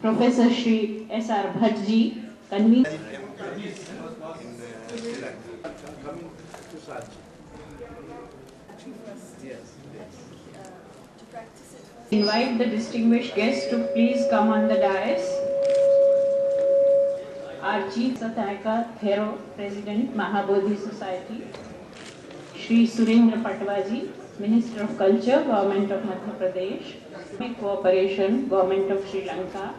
Professor Shri S.R. Bhattji, convener. Invite the distinguished guests to please come on the dais. Our Chief Satayaka Thero, President, Mahabodhi Society. Shri Surendra Patwaji, Minister of Culture, Government of Madhya Pradesh. Cooperation, Government of Sri Lanka.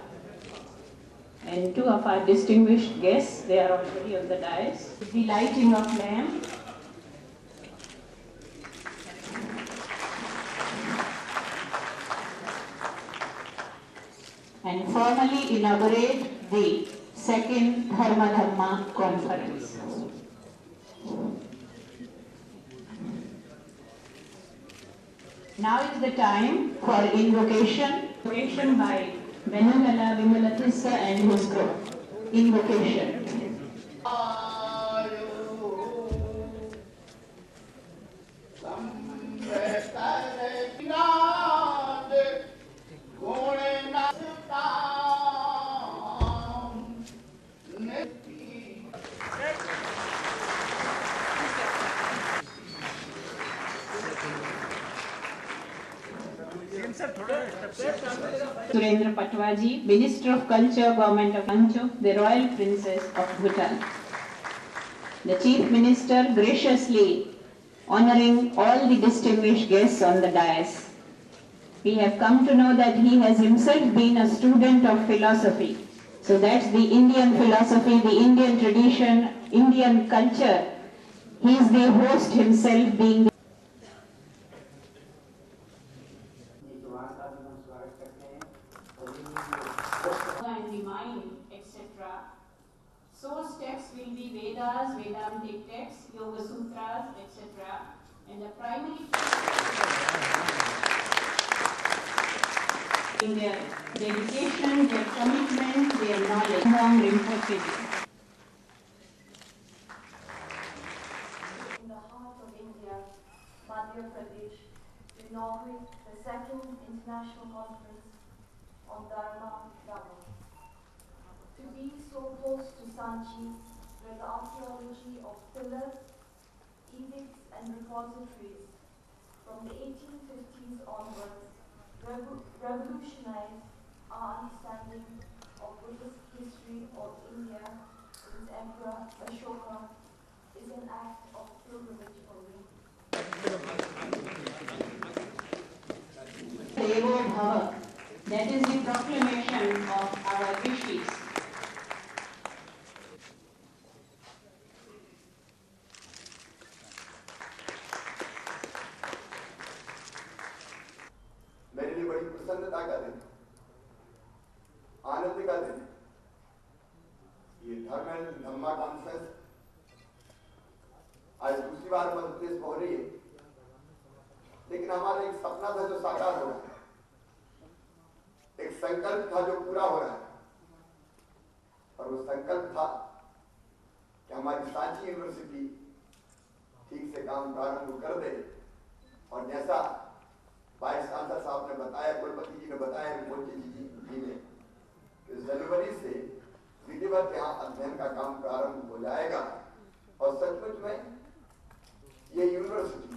And two of our distinguished guests, they are already on the dais. The lighting of lamp. And formally inaugurate the second Dharma Dhamma conference. Now is the time for invocation. Invocation by Benagala Vimalathissa and his group. Invocation. Surendra Patwaji, Minister of Culture, Government of Pancho, the Royal Princess of Bhutan. The Chief Minister graciously honoring all the distinguished guests on the dais. We have come to know that he has himself been a student of philosophy. So that's the Indian philosophy, the Indian tradition, Indian culture. He is the host himself, being and the mind, etc. Source texts will be Vedas, Vedantic texts, Yoga Sutras, etc. And the primary in their dedication, their commitment, their knowledge. Rinpoche. In the heart of India, Madhya Pradesh, to inaugurate the second international conference on Dharma Dhamma. To be so close to Sanchi, where the archaeology of pillars, edicts and repositories from the 1850s onwards revolutionized our understanding of Buddhist history of India since Emperor Ashoka, is an act of pilgrimage for me. Devo Bhava. That is the proclamation of our rishis. मेरे लिए बड़ी प्रसन्नता का दिन, आनंद का दिन। ये धम्मा conference आज दूसरी बार मध्य प्रदेश में हो रही है, लेकिन हमारा एक सपना था जो साकार हो रहा है, एक संकल्प था जो पूरा हो रहा है। और वो संकल्प था कि हमारी सांची यूनिवर्सिटी ठीक से काम प्रारंभ कर दे। और जैसा वाइस चांसलर साहब ने बताया, कुलपति जी ने बताया, रिपोर्ट जी ने, कि जनवरी से विधिवत यहाँ अध्ययन का काम प्रारंभ हो जाएगा। और सचमुच में ये यूनिवर्सिटी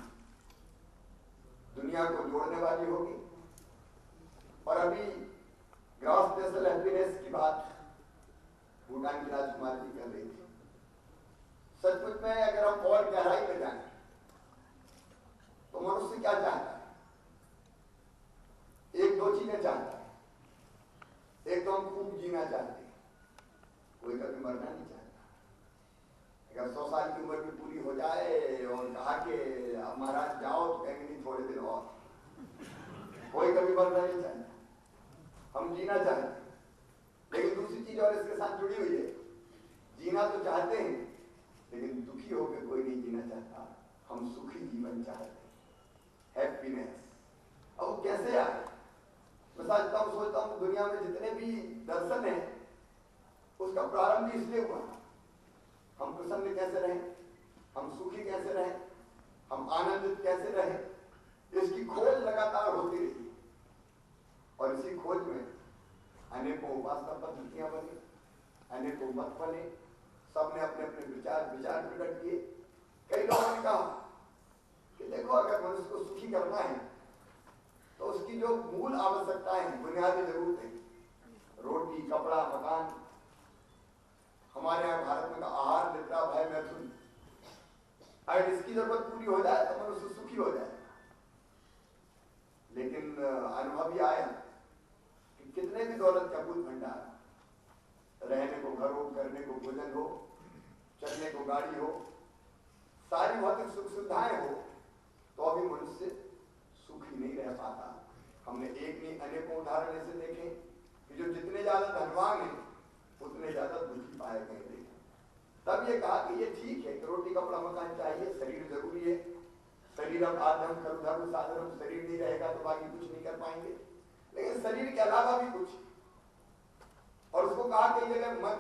दुनिया को जोड़ने वाली होगी। और अभी ग्रॉस बेसल हैप्पीनेस की बात भूटान की राजकुमारी जी कर रही थी। सचमुच में अगर हम और गहराई में जाएं तो मनुष्य क्या चाहता है? एक दो चीजें चाहता है। एक तो हम खूब जीना चाहते हैं, कोई कभी मरना नहीं चाहता। अगर 100 साल की उम्र भी पूरी हो जाए और कहा कि अब महाराज जाओ, तो कहेंगे नहीं, थोड़े दिन और। कोई कभी मरना नहीं चाहता, हम जीना चाहते हैं। लेकिन दूसरी चीज और इसके साथ जुड़ी हुई है, जीना तो चाहते हैं, लेकिन दुखी होकर कोई नहीं जीना चाहता। हम सुखी जीवन चाहते हैं, हैप्पीनेस। अब वो कैसे आए? मैं सोचता हूँ दुनिया में जितने भी दर्शन हैं, उसका प्रारंभ इसलिए हुआ, हम प्रसन्न कैसे रहें, हम सुखी कैसे रहें, हम आनंदित कैसे रहें, इसकी खोज लगातार होती रही। और इसी खोज में अनेकों उपासना पद्धतियां बनी, अनेकों मत बने, सबने अपने अपने विचार प्रकट किए। कई लोगों ने कहा कि देखो अगर मनुष्य को सुखी करना है तो उसकी जो मूल आवश्यकताएं, बुनियादी जरूरतें, रोटी, कपड़ा, मकान, हमारे यहाँ भारत में आहार, निद्रा, भय, मैथुन, अगर इसकी जरूरत पूरी हो जाए तो मनुष्य सुखी हो जाए। लेकिन अनुभव ये आया कि कितने भी दौलत का कुल भंडार, रहने को घर हो, करने को भोजन हो, चलने को गाड़ी हो, सारी भौतिक सुख सुविधाएं हो, तो अभी मनुष्य सुखी नहीं रह पाता। हमने एक नहीं अनेकों उदाहरण ऐसे देखे कि जो जितने ज्यादा धनवान हैं उतने ज्यादा दुखी पाए गए। तब ये कहा कि ये ठीक है कि रोटी, कपड़ा, मकान चाहिए, शरीर जरूरी है। शरीर अब आधम खरु धर्म साधन, शरीर नहीं रहेगा तो बाकी कुछ नहीं कर पाएंगे, लेकिन शरीर के अलावा भी कुछ। और उसको कहा कई जगह मन,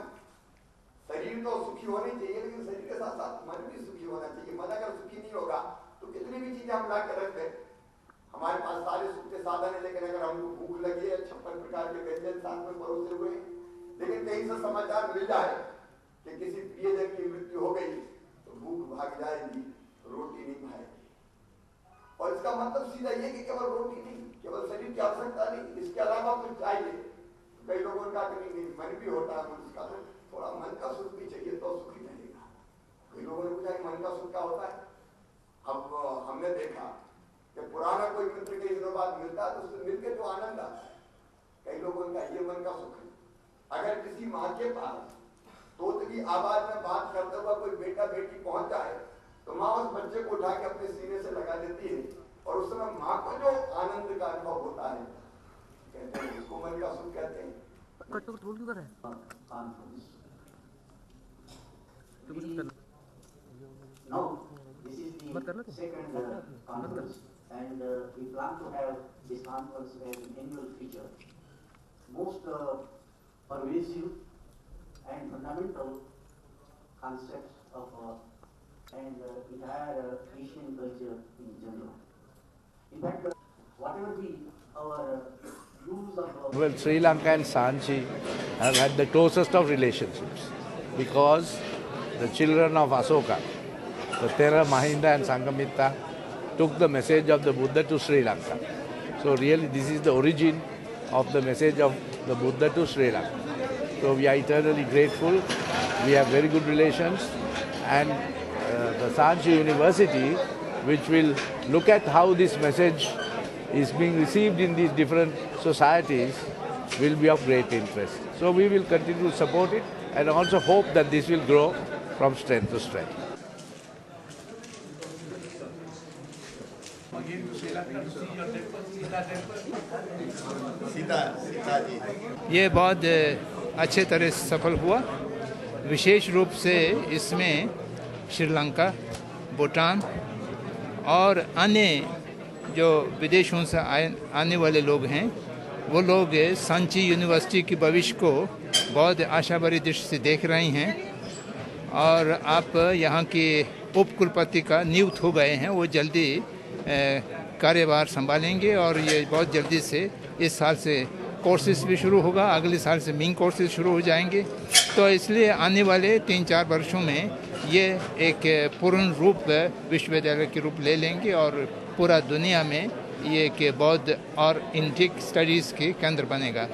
शरीर तो सुखी होनी चाहिए लेकिन शरीर के साथ साथ मन भी सुखी होना चाहिए। मन अगर सुखी नहीं होगा तो कितनी भी चीजें हम ला के रख दें, हमारे पास सारे सुख के साधन है, लेकिन अगर हमको भूख लगी है, 56 प्रकार के व्यंजन साथ में परोसे हुए हैं, लेकिन कहीं से समाचार मिल जाए कि किसी प्रियजन की मृत्यु हो गई तो भूख भाग जाएगी, रोटी नहीं खाएगी। और इसका मतलब सीधा ये कि केवल रोटी नहीं, केवल शरीर की आवश्यकता नहीं, इसके अलावा कुछ चाहिए। तो कई लोगों का नहीं, मन भी होता है मनुष्य का, थोड़ा मन का सुख भी चाहिए तो सुखी रहेगा। कई लोगों ने पूछा कि मन का सुख क्या होता है। अब हमने देखा कि पुराना कोई मित्र कई दिनों बाद मिलता है तो उससे मिलकर जो आनंद आता है, कई लोगों का ये मन का सुख है। अगर किसी माँ के पास तोते की आवाज में बात करते हुआ कोई बेटा बेटी पहुंच जाए तो माँ उस बच्चे को उठा के अपने सीने से लगा देती है, और उस समय माँ को जो आनंद का अनुभव होता है, कहते हैं उसको मन का सुख कहते हैं। Now, this is the second conference, and we plan to have this conference as an annual feature. Most pervasive and fundamental concepts of and entire Asian culture in general. In fact, whatever be our views of well, Sri Lanka and Sanchi have had the closest of relationships because the children of Asoka, the Thera, Mahinda and Sanghamitta, took the message of the Buddha to Sri Lanka. So really this is the origin of the message of the Buddha to Sri Lanka. So we are eternally grateful. We have very good relations, and the Sanchi University, which will look at how this message is being received in these different societies, will be of great interest. So we will continue to support it and also hope that this will grow from strength to strength. ये बहुत अच्छे तरह से सफल हुआ। विशेष रूप से इसमें श्रीलंका, भूटान और अन्य जो विदेशों से आने वाले लोग हैं, वो लोग सांची यूनिवर्सिटी की भविष्य को बहुत आशा भरी दृष्टि से देख रहे हैं। और आप यहाँ के उप कुलपति का नियुक्त हो गए हैं, वो जल्दी कार्यभार संभालेंगे और ये बहुत जल्दी से इस साल से कोर्सेज भी शुरू होगा, अगले साल से मेन कोर्सेज शुरू हो जाएंगे। तो इसलिए आने वाले 3-4 वर्षों में ये एक पूर्ण रूप विश्वविद्यालय के रूप ले लेंगे और पूरा दुनिया में ये एक बौद्ध और इंडिक स्टडीज़ के केंद्र बनेगा।